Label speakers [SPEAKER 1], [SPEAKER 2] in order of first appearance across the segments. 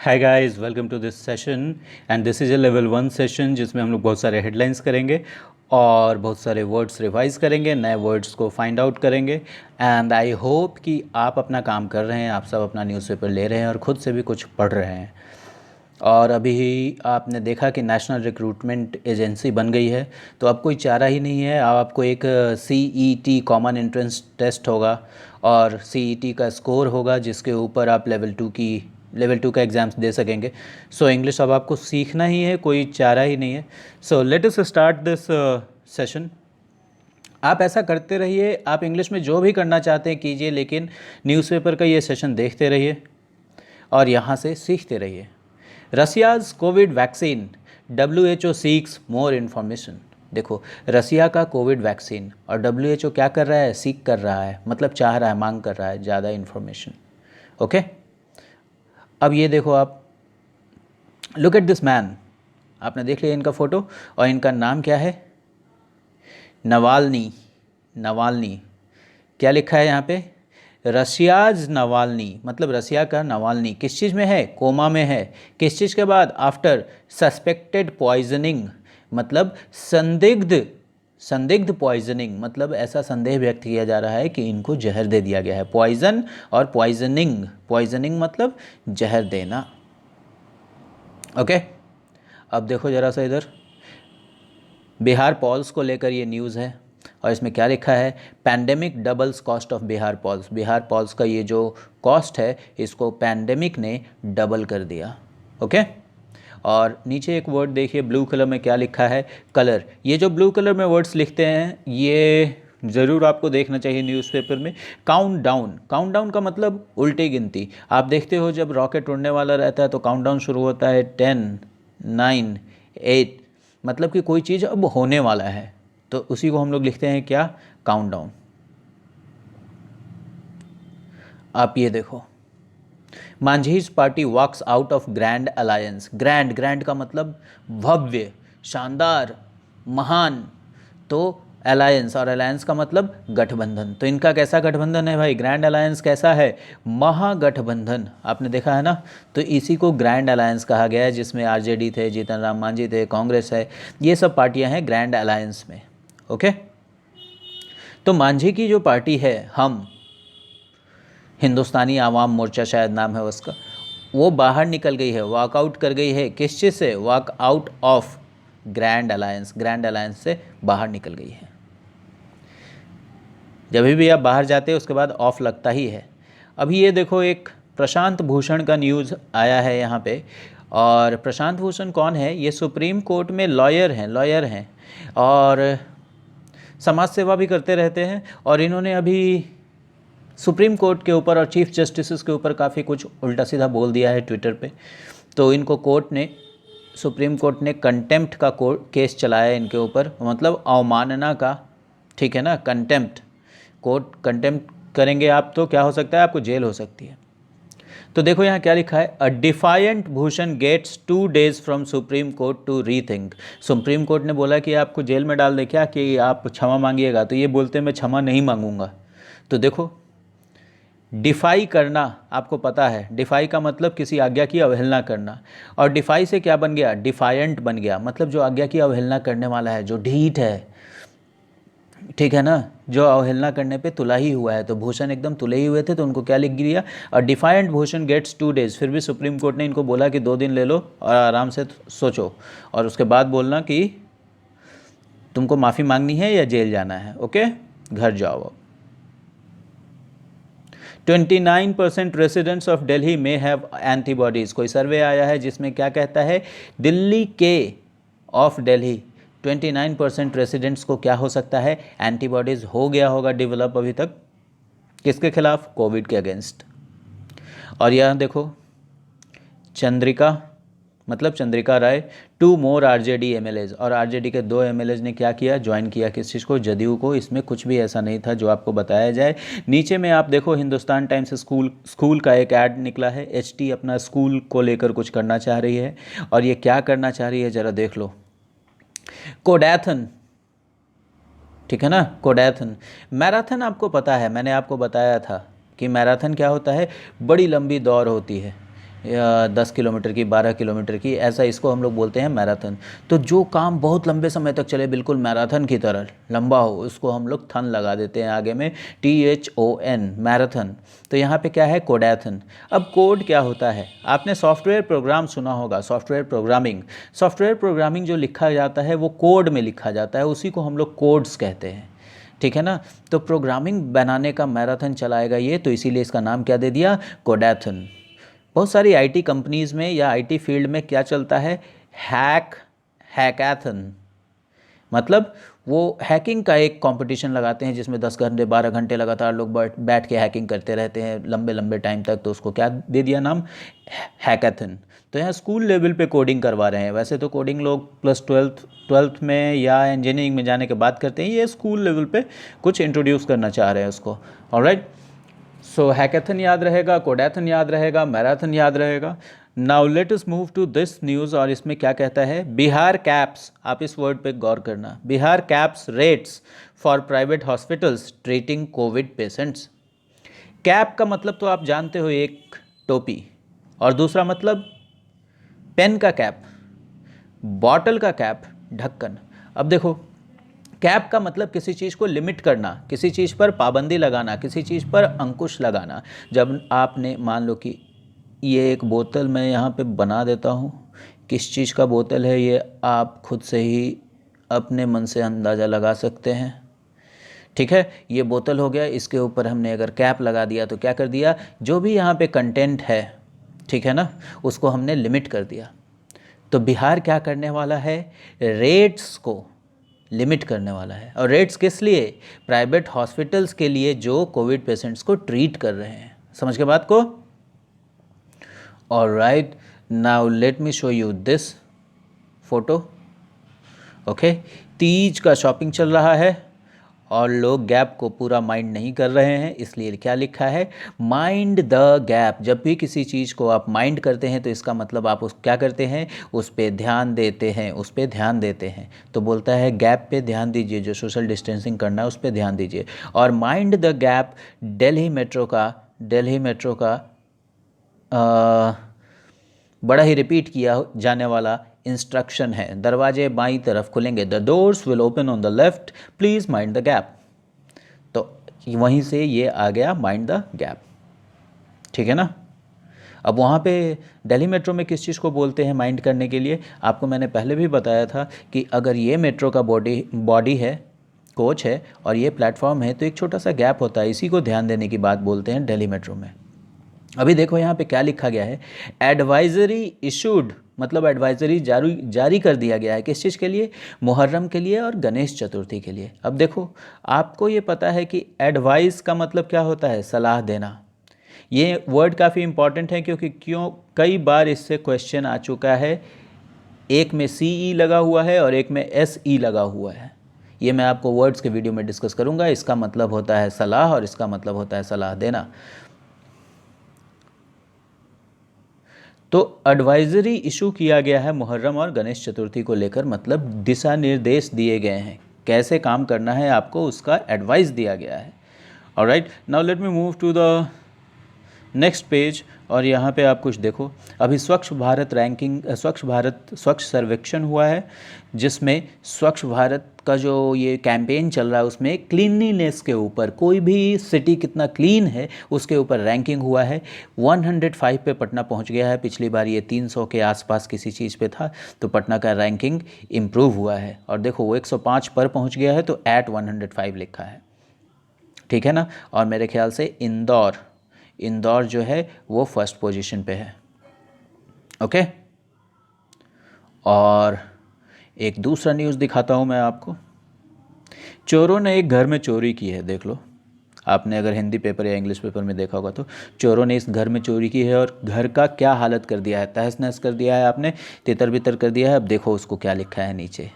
[SPEAKER 1] Hi guys, welcome to this session and this is a level 1 session जिसमें हम लोग बहुत सारे हेडलाइंस करेंगे और बहुत सारे वर्ड्स रिवाइज करेंगे, नए वर्ड्स को फाइंड आउट करेंगे। एंड आई होप कि आप अपना काम कर रहे हैं, आप सब अपना न्यूज़पेपर ले रहे हैं और ख़ुद से भी कुछ पढ़ रहे हैं। और अभी आपने देखा कि नेशनल रिक्रूटमेंट एजेंसी बन गई है, तो अब कोई चारा ही नहीं है। अब आपको एक CET कॉमन एंट्रेंस टेस्ट होगा और CET का स्कोर होगा जिसके ऊपर आप लेवल टू का एग्ज़ाम्स दे सकेंगे। सो इंग्लिश अब आपको सीखना ही है, कोई चारा ही नहीं है। So let us start this session. आप ऐसा करते रहिए, आप इंग्लिश में जो भी करना चाहते हैं कीजिए, लेकिन न्यूज़पेपर का ये सेशन देखते रहिए और यहाँ से सीखते रहिए। Russia's covid vaccine, WHO seeks more information. देखो, रसिया का कोविड वैक्सीन और WHO क्या कर रहा है? सीख कर रहा है, मतलब चाह रहा है, मांग कर रहा है ज़्यादा इन्फॉर्मेशन। ओके, अब ये देखो आप, लुक एट दिस मैन। आपने देख लिया इनका फ़ोटो और इनका नाम क्या है? नवाल्नी। नवाल्नी क्या लिखा है यहाँ पे? रशियाज नवाल्नी, मतलब रसिया का नवाल्नी किस चीज़ में है? कोमा में है। किस चीज़ के बाद? आफ्टर सस्पेक्टेड पॉइजनिंग, मतलब संदिग्ध पॉइजनिंग, मतलब ऐसा संदेह व्यक्त किया जा रहा है कि इनको जहर दे दिया गया है। पॉइजन और पॉइजनिंग मतलब जहर देना। ओके, अब देखो ज़रा सा इधर, बिहार पॉल्स को लेकर ये न्यूज़ है और इसमें क्या लिखा है? Pandemic doubles cost of Bihar polls. Bihar polls का ये जो कॉस्ट है इसको पैंडेमिक ने डबल कर दिया। ओके, और नीचे एक वर्ड देखिए, ब्लू कलर में क्या लिखा है? कलर। ये जो ब्लू कलर में वर्ड्स लिखते हैं ये ज़रूर आपको देखना चाहिए न्यूज़पेपर में। काउंट डाउन का मतलब उल्टी गिनती। आप देखते हो जब रॉकेट उड़ने वाला रहता है तो काउंट शुरू होता है 10, 9, 8, मतलब कि कोई चीज़ अब होने वाला है, तो उसी को हम लोग लिखते हैं क्या? Count down. आप ये देखो, Manjhi's party walks out of grand alliance. Grand का मतलब भव्य, शानदार, महान। तो अलायंस, और अलायंस का मतलब गठबंधन। तो इनका कैसा गठबंधन है भाई? ग्रैंड अलायंस कैसा है? महागठबंधन। आपने देखा है ना, तो इसी को ग्रैंड अलायंस कहा गया है, जिसमें RJD थे, जीतन राम मांझी थे, कांग्रेस है, ये सब पार्टियां हैं ग्रैंड अलायंस में। ओके, तो मांझी की जो पार्टी है, हम हिंदुस्तानी आवाम मोर्चा शायद नाम है उसका, वो बाहर निकल गई है, वॉकआउट कर गई है। किस चीज़ से? Walk out of grand alliance से बाहर निकल गई है। जब भी आप बाहर जाते हैं उसके बाद ऑफ लगता ही है। अभी ये देखो, एक प्रशांत भूषण का न्यूज़ आया है यहाँ पे। और प्रशांत भूषण कौन है? ये सुप्रीम कोर्ट में लॉयर हैं और समाज सेवा भी करते रहते हैं। और इन्होंने अभी सुप्रीम कोर्ट के ऊपर और चीफ जस्टिस के ऊपर काफ़ी कुछ उल्टा सीधा बोल दिया है ट्विटर पे। तो इनको सुप्रीम कोर्ट ने कंटेम्प्ट का केस चलाया है इनके ऊपर, मतलब अवमानना का। ठीक है ना, कोर्ट कंटेम्प्ट करेंगे आप तो क्या हो सकता है? आपको जेल हो सकती है। तो देखो यहाँ क्या लिखा है? A defiant Bhushan gets 2 days from supreme court to rethink. Supreme court ने बोला कि आपको जेल में डाल दे क्या, कि आप क्षमा मांगिएगा, तो ये बोलते मैं क्षमा नहीं मांगूंगा। तो देखो, डिफाई करना, आपको पता है डिफाई का मतलब किसी आज्ञा की अवहेलना करना, और डिफाई से क्या बन गया? डिफायंट बन गया, मतलब जो आज्ञा की अवहेलना करने वाला है, जो ढीठ है। ठीक है ना, जो अवहेलना करने पे तुला ही हुआ है। तो भूषण एकदम तुले ही हुए थे, तो उनको क्या लिख दिया? और डिफाइंट भूषण गेट्स 2 days। फिर भी सुप्रीम कोर्ट ने इनको बोला कि 2 दिन ले लो और आराम से सोचो, और उसके बाद बोलना कि तुमको माफ़ी मांगनी है या जेल जाना है। ओके, घर जाओ अब। 29% रेसिडेंट्स ऑफ दिल्ली में हैव एंटीबॉडीज़। कोई सर्वे आया है जिसमें क्या कहता है? दिल्ली के ऑफ दिल्ली 29% रेसिडेंट्स को क्या हो सकता है? एंटीबॉडीज़ हो गया होगा डेवलप अभी तक। किसके खिलाफ? कोविड के अगेंस्ट। और यहाँ देखो, Chandrika Rai, 2 more RJD MLAs। और RJD के 2 MLAs ने क्या किया? ज्वाइन किया किस चीज़ को? जदयू को। इसमें कुछ भी ऐसा नहीं था जो आपको बताया जाए। नीचे में आप देखो, हिंदुस्तान टाइम्स स्कूल का एक ऐड निकला है। HT अपना स्कूल को लेकर कुछ करना चाह रही है, और ये क्या करना चाह रही है ज़रा देख लो। कोडैथन, ठीक है ना, कोडैथन। मैराथन आपको पता है, मैंने आपको बताया था कि मैराथन क्या होता है? बड़ी लंबी दौड़ होती है। 10 किलोमीटर की, 12 किलोमीटर की, ऐसा इसको हम लोग बोलते हैं मैराथन। तो जो काम बहुत लंबे समय तक चले, बिल्कुल मैराथन की तरह लंबा हो, उसको हम लोग थन लगा देते हैं आगे में, THON, मैराथन। तो यहाँ पे क्या है, कोडैथन। अब कोड क्या होता है, आपने सॉफ्टवेयर प्रोग्राम सुना होगा, सॉफ्टवेयर प्रोग्रामिंग। सॉफ्टवेयर प्रोग्रामिंग जो लिखा जाता है वो कोड में लिखा जाता है, उसी को हम लोग कोड्स कहते हैं, ठीक है ना। तो प्रोग्रामिंग बनाने का मैराथन चलाएगा ये, तो इसीलिए इसका नाम क्या दे दिया, कोडैथन। बहुत सारी आईटी कंपनीज़ में या आईटी फील्ड में क्या चलता है, हैकाथन, मतलब वो हैकिंग का एक कंपटीशन लगाते हैं जिसमें 10 घंटे 12 घंटे लगातार लोग बैठ के हैकिंग करते रहते हैं लंबे लंबे टाइम तक, तो उसको क्या दे दिया नाम, हैकाथन। तो यहाँ स्कूल लेवल पे कोडिंग करवा रहे हैं, वैसे तो कोडिंग लोग प्लस ट्वेल्थ में या इंजीनियरिंग में जाने के बाद करते हैं, ये स्कूल लेवल पे कुछ इंट्रोड्यूस करना चाह रहे हैं उसको। ऑलराइट, सो हैकाथन याद रहेगा, कोडैथन याद रहेगा, मैराथन याद रहेगा। Now let us move to this news, और इसमें क्या कहता है, बिहार कैप्स, आप इस वर्ड पे गौर करना, Bihar caps rates for private hospitals treating Covid patients. Cap का मतलब तो आप जानते हो, एक टोपी, और दूसरा मतलब पेन का कैप, बॉटल का कैप ढक्कन। अब देखो, कैप का मतलब किसी चीज़ को लिमिट करना, किसी चीज़ पर पाबंदी लगाना, किसी चीज़ पर अंकुश लगाना। जब आपने मान लो कि ये एक बोतल मैं यहाँ पे बना देता हूँ, किस चीज़ का बोतल है ये आप खुद से ही अपने मन से अंदाज़ा लगा सकते हैं, ठीक है। ये बोतल हो गया, इसके ऊपर हमने अगर कैप लगा दिया तो क्या कर दिया, जो भी यहाँ पे कंटेंट है, ठीक है ना, उसको हमने लिमिट कर दिया। तो बिहार क्या करने वाला है, रेट्स को लिमिट करने वाला है। और रेट्स किस लिए, प्राइवेट हॉस्पिटल्स के लिए जो कोविड पेशेंट्स को ट्रीट कर रहे हैं। समझ के बात को। Alright, now let me show you this photo. Okay, Teej का शॉपिंग चल रहा है और लोग गैप को पूरा माइंड नहीं कर रहे हैं, इसलिए क्या लिखा है, माइंड द गैप। जब भी किसी चीज़ को आप माइंड करते हैं तो इसका मतलब आप उस क्या करते हैं, उस पर ध्यान देते हैं, उस पर ध्यान देते हैं। तो बोलता है गैप पे ध्यान दीजिए, जो सोशल डिस्टेंसिंग करना है उस पर ध्यान दीजिए। और mind the gap Delhi metro का बड़ा ही रिपीट किया जाने वाला इंस्ट्रक्शन है। दरवाजे बाईं तरफ खुलेंगे, the doors will open on the left, please mind the gap. तो वहीं से ये आ गया माइंड द गैप, ठीक है ना। अब वहाँ पे दिल्ली मेट्रो में किस चीज़ को बोलते हैं माइंड करने के लिए, आपको मैंने पहले भी बताया था कि अगर ये मेट्रो का बॉडी है, कोच है, और ये प्लेटफॉर्म है, तो एक छोटा सा गैप होता है, इसी को ध्यान देने की बात बोलते हैं दिल्ली मेट्रो में। अभी देखो यहाँ पे क्या लिखा गया है, एडवाइजरी इशूड, मतलब एडवाइजरी जारी कर दिया गया है, किस चीज़ के लिए, मुहर्रम के लिए और गणेश चतुर्थी के लिए। अब देखो, आपको ये पता है कि एडवाइस का मतलब क्या होता है, सलाह देना। ये वर्ड काफ़ी इंपॉर्टेंट है क्योंकि कई बार इससे क्वेश्चन आ चुका है, एक में CE लगा हुआ है और एक में SE लगा हुआ है। ये मैं आपको वर्ड्स के वीडियो में डिस्कस करूँगा। इसका मतलब होता है सलाह और इसका मतलब होता है सलाह देना। तो एडवाइजरी इशू किया गया है मुहर्रम और गणेश चतुर्थी को लेकर, मतलब दिशा निर्देश दिए गए हैं, कैसे काम करना है आपको उसका एडवाइस दिया गया है। Alright, now let me move to the next page. और यहाँ पे आप कुछ देखो, अभी स्वच्छ स्वच्छ सर्वेक्षण हुआ है, जिसमें स्वच्छ भारत का जो ये कैंपेन चल रहा है उसमें क्लीनलीनेस के ऊपर, कोई भी सिटी कितना क्लीन है उसके ऊपर रैंकिंग हुआ है। 105 पे पटना पहुँच गया है, पिछली बार ये 300 के आसपास किसी चीज़ पे था, तो पटना का रैंकिंग इम्प्रूव हुआ है। और देखो वो 105 पर पहुँच गया है, तो एट 105 लिखा है, ठीक है ना। और मेरे ख्याल से इंदौर जो है वो फर्स्ट पोजीशन पे है, ओके। और एक दूसरा न्यूज़ दिखाता हूँ मैं आपको। चोरों ने एक घर में चोरी की है, देख लो। आपने अगर हिंदी पेपर या इंग्लिश पेपर में देखा होगा तो चोरों ने इस घर में चोरी की है और घर का क्या हालत कर दिया है, तहस नहस कर दिया है, आपने तितर बितर कर दिया है। अब देखो उसको क्या लिखा है नीचे,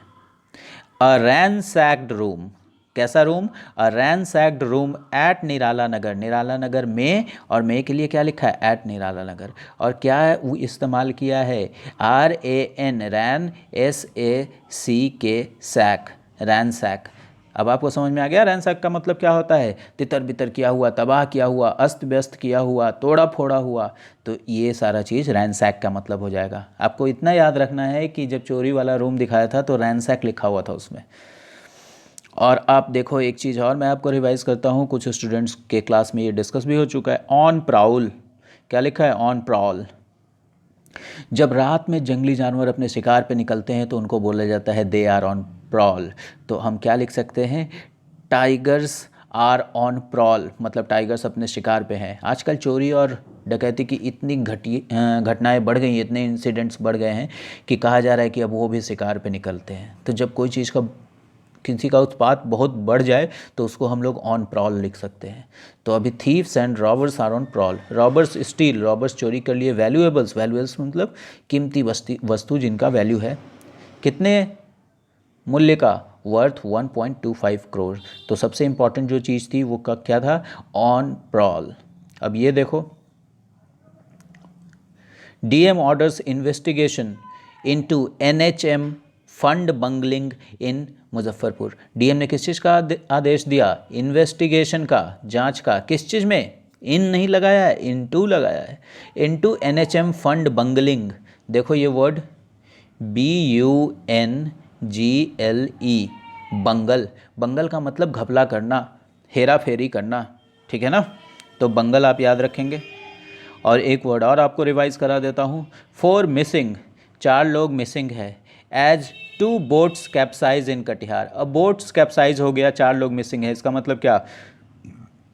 [SPEAKER 1] अ रैनसैक्ड रूम। कैसा रूम, अ रैनसैक्ड रूम एट निराला नगर में, और में के लिए क्या लिखा है, एट निराला नगर। और क्या वो इस्तेमाल किया है, RAN, रैन, SACK, सैक, रैनसैक। अब आपको समझ में आ गया रैंसैक का मतलब क्या होता है? तितर बितर किया हुआ, तबाह किया हुआ, अस्त व्यस्त किया हुआ, तोड़ा फोड़ा हुआ। तो ये सारा चीज़ रैंसैक का मतलब हो जाएगा। आपको इतना याद रखना है कि जब चोरी वाला रूम दिखाया था तो रैंसैक लिखा हुआ था उसमें। और आप देखो एक चीज़ और मैं आपको रिवाइज़ करता हूँ, कुछ स्टूडेंट्स के क्लास में ये डिस्कस भी हो चुका है। ऑन प्राउल, क्या लिखा है? On prowl. जब रात में जंगली जानवर अपने शिकार पे निकलते हैं तो उनको बोला जाता है दे आर ऑन प्रॉल। तो हम क्या लिख सकते हैं? टाइगर्स आर ऑन प्रॉल, मतलब टाइगर्स अपने शिकार पे हैं। आजकल चोरी और डकैती की इतनी घटनाएं बढ़ गई, इतने इंसिडेंट्स बढ़ गए हैं कि कहा जा रहा है कि अब वो भी शिकार पे निकलते हैं। तो जब कोई चीज़ का किसी का उत्पात बहुत बढ़ जाए तो उसको हम लोग ऑन प्रॉल लिख सकते हैं। तो अभी thieves and robbers are on prowl. Robbers steal, robbers चोरी कर लिए। वैल्यूएबल्स, वैल्यूएबल्स मतलब कीमती वस्तु जिनका वैल्यू है। कितने मूल्य का? वर्थ 1.25 करोड़। तो सबसे इंपॉर्टेंट जो चीज़ थी वो क्या था? On parole. अब ये देखो, DM orders investigation into NHM fund bungling in Muzaffarpur. DM ने किस चीज़ का आदेश दिया? इन्वेस्टिगेशन का, जांच का। किस चीज़ में? इन नहीं लगाया है, इनटू लगाया है। Into NHM fund bungling. देखो ये वर्ड BUNGLE, बंगल। बंगल का मतलब घपला करना, हेरा फेरी करना, ठीक है ना? तो बंगल आप याद रखेंगे। और एक वर्ड और आपको रिवाइज करा देता हूँ। 4 मिसिंग, 4 लोग मिसिंग है। एज 2 बोट्स कैप्साइज इन कटिहार। अब बोट्स कैप्साइज हो गया, 4 लोग मिसिंग है, इसका मतलब क्या?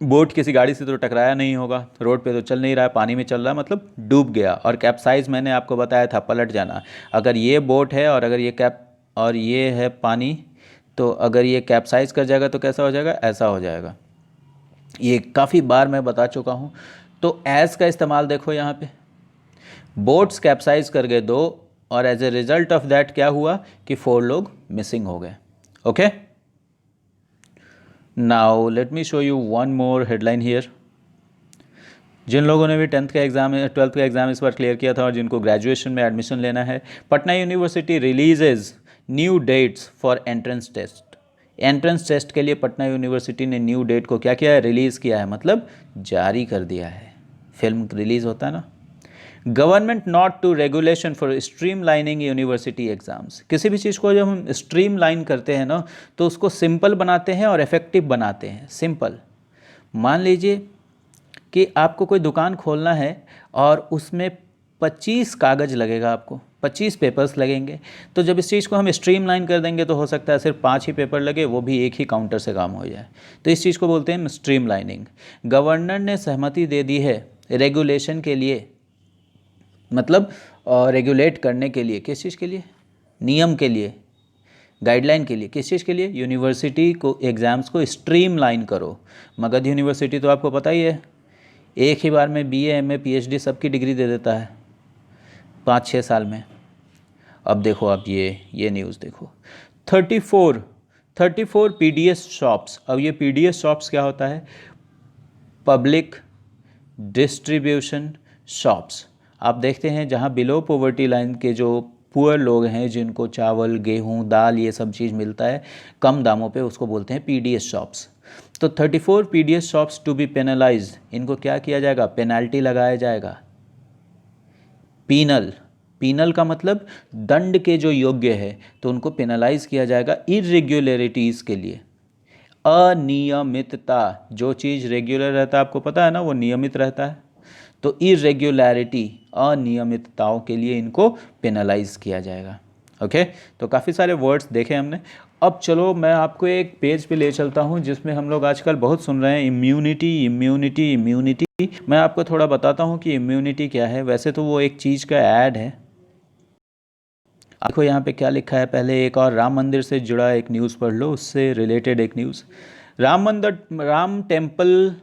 [SPEAKER 1] बोट किसी गाड़ी से तो टकराया नहीं होगा, रोड पे तो चल नहीं रहा है, पानी में चल रहा है, मतलब डूब गया। और कैप्साइज मैंने आपको बताया था, पलट जाना। अगर ये बोट है और अगर ये है पानी, तो अगर ये कैप्साइज कर जाएगा तो कैसा हो जाएगा? ऐसा हो जाएगा। ये काफ़ी बार मैं बता चुका हूँ। तो एज का इस्तेमाल देखो यहाँ पे, बोट्स कैप्साइज कर गए 2 और as a result of that क्या हुआ कि 4 लोग मिसिंग हो गए। Okay, now let me show you one more headline here. जिन लोगों ने भी 12th का एग्ज़ाम इस बार क्लियर किया था और जिनको ग्रेजुएशन में एडमिशन लेना है, Patna university releases new dates for entrance test. Entrance test के लिए पटना यूनिवर्सिटी ने न्यू डेट को क्या किया है? रिलीज़ किया है, मतलब जारी कर दिया है। फिल्म रिलीज़ होता है ना। Government not to regulation for streamlining university exams. किसी भी चीज़ को जब हम स्ट्रीम लाइन करते हैं ना तो उसको सिंपल बनाते हैं और इफ़ेक्टिव बनाते हैं। सिंपल, मान लीजिए कि आपको कोई दुकान खोलना है और उसमें 25 कागज़ लगेगा, आपको 25 पेपर्स लगेंगे। तो जब इस चीज़ को हम स्ट्रीम लाइन कर देंगे तो हो सकता है सिर्फ 5 ही पेपर लगे, वो भी एक ही काउंटर से काम हो जाए। तो इस चीज़ को बोलते हैं स्ट्रीम लाइनिंग। गवर्नर ने सहमति दे दी है रेगुलेशन के लिए, मतलब रेगुलेट करने के लिए। किस चीज़ के लिए? नियम के लिए, गाइडलाइन के लिए। किस चीज़ के लिए? यूनिवर्सिटी को एग्ज़ाम्स को स्ट्रीम लाइन करो। मगध यूनिवर्सिटी तो आपको पता ही है, एक ही बार में BA MA PhD सबकी डिग्री दे देता है 5-6 साल में। अब देखो आप ये न्यूज़ देखो, 34 PDS शॉप्स। अब ये PDS शॉप्स क्या होता है? Public distribution shops. आप देखते हैं जहाँ बिलो पॉवर्टी लाइन के जो पुअर लोग हैं, जिनको चावल, गेहूँ, दाल ये सब चीज़ मिलता है कम दामों पे, उसको बोलते हैं PDS शॉप्स। तो 34 PDS shops to be penalise. इनको क्या किया जाएगा? पेनाल्टी लगाया जाएगा। पीनल का मतलब दंड के जो योग्य है, तो उनको पेनलाइज किया जाएगा इरेग्युलरिटीज़ के लिए। अनियमितता, जो चीज़ रेगुलर रहता है आपको पता है ना, वो नियमित रहता है। तो इरेग्युलरिटी, अनियमितताओं के लिए इनको पेनलाइज किया जाएगा। ओके, तो काफ़ी सारे वर्ड्स देखे हमने। अब चलो मैं आपको एक पेज पे ले चलता हूँ जिसमें हम लोग आजकल बहुत सुन रहे हैं इम्यूनिटी इम्यूनिटी इम्यूनिटी। मैं आपको थोड़ा बताता हूँ कि इम्यूनिटी क्या है। वैसे तो वो एक चीज़ का ऐड है। देखो यहाँ पे क्या लिखा है। पहले एक और राम मंदिर से जुड़ा एक न्यूज़ पढ़ लो, उससे रिलेटेड एक news. Ram temple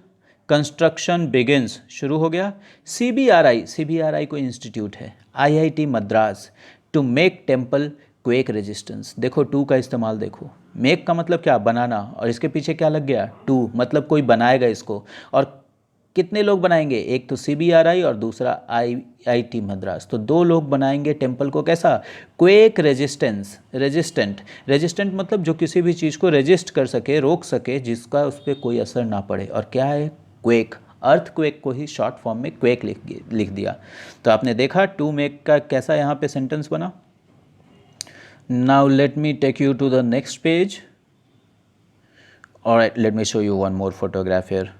[SPEAKER 1] construction begins, शुरू हो गया। CBRI कोई इंस्टीट्यूट है, IIT Madras, to make temple quake resistance. देखो टू का इस्तेमाल देखो। मेक का मतलब क्या? बनाना, और इसके पीछे क्या लग गया? टू, मतलब कोई बनाएगा इसको। और कितने लोग बनाएंगे? एक तो CBRI और दूसरा IIT मद्रास। तो 2 लोग बनाएंगे टेम्पल को कैसा? क्वेक रेजिस्टेंट मतलब जो किसी भी चीज़ को रेजिस्ट कर सके, रोक सके, जिसका उस पर कोई असर ना पड़े। और क्या है? क्वेक। अर्थक्वेक को ही शॉर्ट फॉर्म में क्वेक लिख दिया। तो आपने देखा टू मेक का कैसा यहाँ पे सेंटेंस बना। Now let me take you to the next page. Alright, let me show you one more photograph here.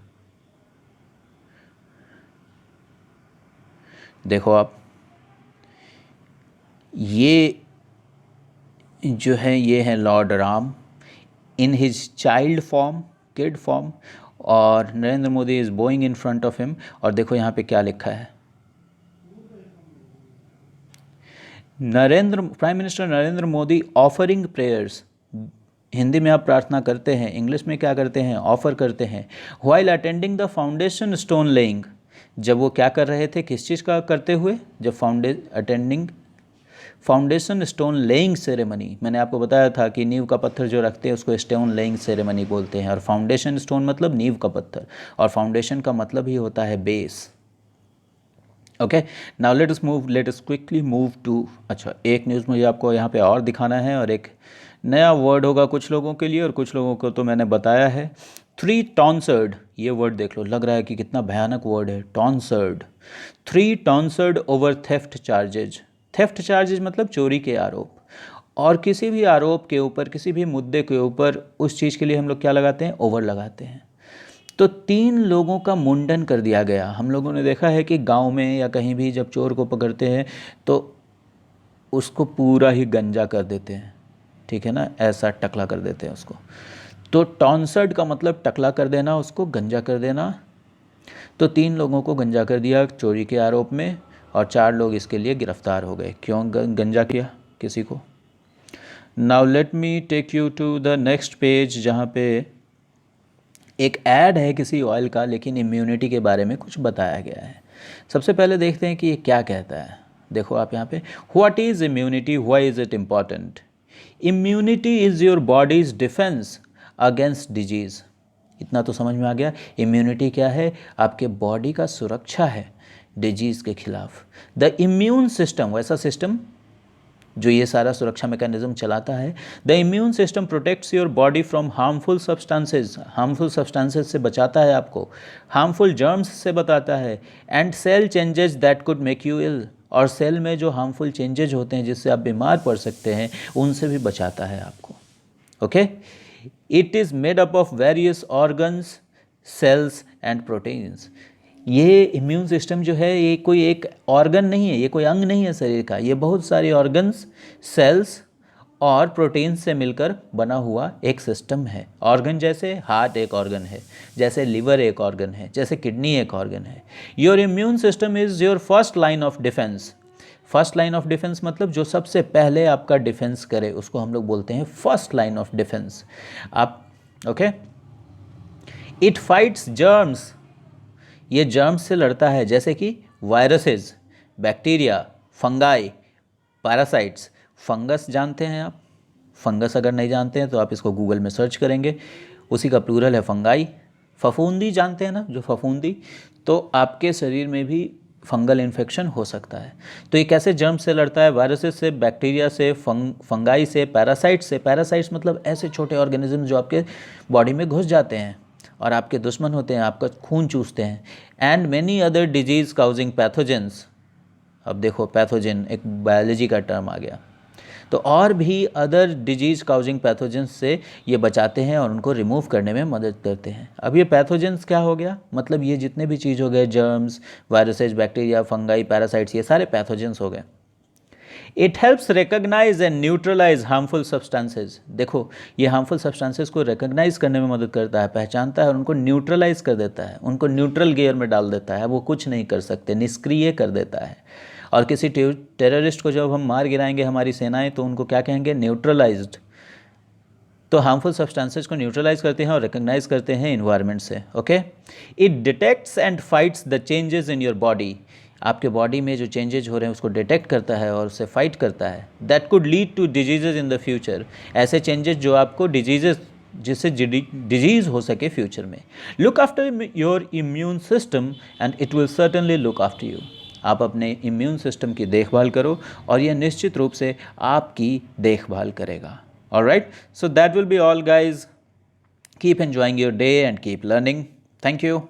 [SPEAKER 1] देखो आप, ये जो है ये है lord Ram in his child form, kid form, और Narendra Modi is bowing in front of him. और देखो यहाँ पे क्या लिखा है, prime minister Narendra Modi offering prayers. Hindi में आप प्रार्थना करते हैं, इंग्लिश में क्या करते हैं? ऑफर करते हैं। While attending the foundation stone laying, जब वो क्या कर रहे थे, किस चीज़ का करते हुए? जब attending foundation stone laying ceremony. मैंने आपको बताया था कि नींव का पत्थर जो रखते हैं उसको स्टोन लेइंग सेरेमनी बोलते हैं। और फाउंडेशन स्टोन मतलब नींव का पत्थर, और फाउंडेशन का मतलब ही होता है base. Okay, now let us quickly move to. अच्छा, एक न्यूज़ मुझे आपको यहाँ पे और दिखाना है, और एक नया वर्ड होगा कुछ लोगों के लिए, और कुछ लोगों को तो मैंने बताया है। 3 टॉन्सर्ड, ये वर्ड देख लो, लग रहा है कि कितना भयानक वर्ड है, tonsured. 3 tonsured over theft charges. Theft charges मतलब चोरी के आरोप। और किसी भी आरोप के ऊपर, किसी भी मुद्दे के ऊपर, उस चीज़ के लिए हम लोग क्या लगाते हैं? ओवर लगाते हैं। तो 3 लोगों का मुंडन कर दिया गया। हम लोगों ने देखा है कि गांव में या कहीं भी जब चोर को पकड़ते हैं तो उसको पूरा ही गंजा कर देते हैं, ठीक है ना, ऐसा टकला कर देते हैं उसको। तो टॉन्सर्ड का मतलब टकला कर देना, उसको गंजा कर देना। तो 3 लोगों को गंजा कर दिया चोरी के आरोप में, और 4 लोग इसके लिए गिरफ्तार हो गए। क्यों गंजा किया किसी को? Now let me take you to the next page, जहाँ पे एक ऐड है किसी ऑयल का, लेकिन इम्यूनिटी के बारे में कुछ बताया गया है। सबसे पहले देखते हैं कि ये क्या कहता है। देखो आप यहाँ पे, what is immunity, why is it important? Immunity is your bodies defence against disease. इतना तो समझ में आ गया। इम्यूनिटी क्या है? आपके बॉडी का सुरक्षा है डिजीज़ के खिलाफ। द इम्यून सिस्टम, वैसा सिस्टम जो ये सारा सुरक्षा मैकेनिज्म चलाता है। The immune system protects your body from harmful substances, harmful substances से बचाता है आपको, हार्मफुल जर्म्स से बताता है, and cell changes that could make you ill, और सेल में जो हार्मफुल चेंजेज होते हैं जिससे आप बीमार पड़ सकते हैं, उनसे भी बचाता है आपको। Okay, it is made up of various organs, cells and proteins. ये इम्यून सिस्टम जो है ये कोई एक ऑर्गन नहीं है, ये कोई अंग नहीं है शरीर का, ये बहुत सारे ऑर्गन्स, सेल्स और प्रोटीन्स से मिलकर बना हुआ एक सिस्टम है। ऑर्गन जैसे हार्ट एक ऑर्गन है, जैसे लिवर एक ऑर्गन है, जैसे किडनी एक ऑर्गन है। Your immune system is your first line of defence. First line of defence मतलब जो सबसे पहले आपका डिफेंस करे, उसको हम लोग बोलते हैं फर्स्ट लाइन ऑफ डिफेंस। आप ओके, इट फाइट्स जर्म्स, ये जर्म्स से लड़ता है, जैसे कि viruses, bacteria, fungi, parasites. Fungus जानते हैं आप? फंगस अगर नहीं जानते हैं तो आप इसको गूगल में सर्च करेंगे, उसी का प्लूरल है फंगाई। फफूंदी जानते हैं ना, जो फफूंदी, तो आपके शरीर में भी फंगल इन्फेक्शन हो सकता है। तो ये कैसे जर्म से लड़ता है? वायरसेस से, बैक्टीरिया से, फंगाई से, पैरासाइट्स से। पैरासाइट्स मतलब ऐसे छोटे ऑर्गेनिज्म जो आपके बॉडी में घुस जाते हैं और आपके दुश्मन होते हैं, आपका खून चूसते हैं। And many other disease causing pathogens. अब देखो, पैथोजन एक बायोलॉजी का टर्म आ गया। तो और भी अदर डिजीज़ काउजिंग पैथोजेंस से ये बचाते हैं और उनको रिमूव करने में मदद करते हैं। अब ये पैथोजेंस क्या हो गया? मतलब ये जितने भी चीज़ हो गए, germs, viruses, bacteria, fungi, parasites, ये सारे पैथोजेंस हो गए। It helps recognise and neutralise harmful substances. देखो, ये हार्मफुल सब्सटेंसेज को रिकग्नाइज करने में मदद करता है, पहचानता है और उनको न्यूट्रलाइज कर देता है, उनको न्यूट्रल गियर में डाल देता है, वो कुछ नहीं कर सकते, निष्क्रिय कर देता है। और किसी टेररिस्ट को जब हम मार गिराएंगे हमारी सेनाएं, तो उनको क्या कहेंगे? न्यूट्रलाइज्ड। तो हार्मफुल सब्सटेंसेज को न्यूट्रलाइज करते हैं और रिकग्नाइज करते हैं इन्वायरमेंट से। Okay, it detects and fights the changes in your body. आपके बॉडी में जो चेंजेज हो रहे हैं उसको डिटेक्ट करता है और उससे फाइट करता है। That could lead to diseases in the future. ऐसे चेंजेस जो आपको डिजीजेस जिससे डिजीज़ हो सके फ्यूचर में। Look after your immune system and it will certainly look after you. आप अपने इम्यून सिस्टम की देखभाल करो और यह निश्चित रूप से आपकी देखभाल करेगा। Alright, so that will be all guys. Keep enjoying your day and keep learning. Thank you.